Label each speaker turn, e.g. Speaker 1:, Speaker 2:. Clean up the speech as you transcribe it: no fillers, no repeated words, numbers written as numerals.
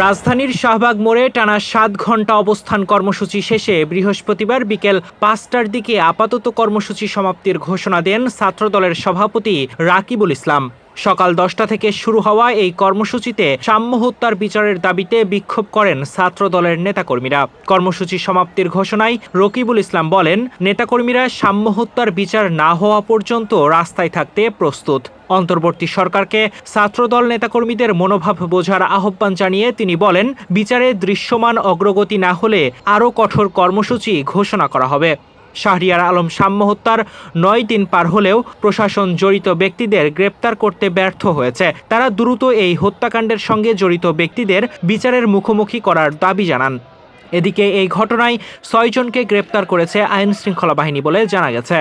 Speaker 1: রাজধানীর শাহবাগ মোড়ে টানা ৭ ঘণ্টা অবস্থান কর্মসূচি শেষে বৃহস্পতিবার বিকেল ৫টার দিকে আপাতত কর্মসূচি সমাপ্তির ঘোষণা দেন ছাত্রদলের সভাপতি রাকিবুল ইসলাম। সকাল ১০টা থেকে শুরু হওয়া এই কর্মসূচিতে সাম্য হত্যার বিচারের দাবিতে বিক্ষোভ করেন ছাত্রদলের নেতাকর্মীরা। কর্মসূচি সমাপ্তির ঘোষণায় রকিবুল ইসলাম বলেন, নেতাকর্মীরা সাম্য হত্যার বিচার না হওয়া পর্যন্ত রাস্তায় থাকতে প্রস্তুত। অন্তর্বর্তী সরকারকে ছাত্রদল নেতাকর্মীদের মনোভাব বোঝার আহ্বান জানিয়ে তিনি বলেন, বিচারে দৃশ্যমান অগ্রগতি না হলে আরও কঠোর কর্মসূচি ঘোষণা করা হবে। শাহরিয়ার আলম সাম্য হত্যার ৯ দিন পার হলেও প্রশাসন জড়িত ব্যক্তিদের গ্রেপ্তার করতে ব্যর্থ হয়েছে। তারা দ্রুত এই হত্যাকাণ্ডের সঙ্গে জড়িত ব্যক্তিদের বিচারের মুখোমুখি করার দাবি জানান। এদিকে এই ঘটনায় ৬ জনকে গ্রেপ্তার করেছে আইন শৃঙ্খলা বাহিনী বলে জানা গেছে।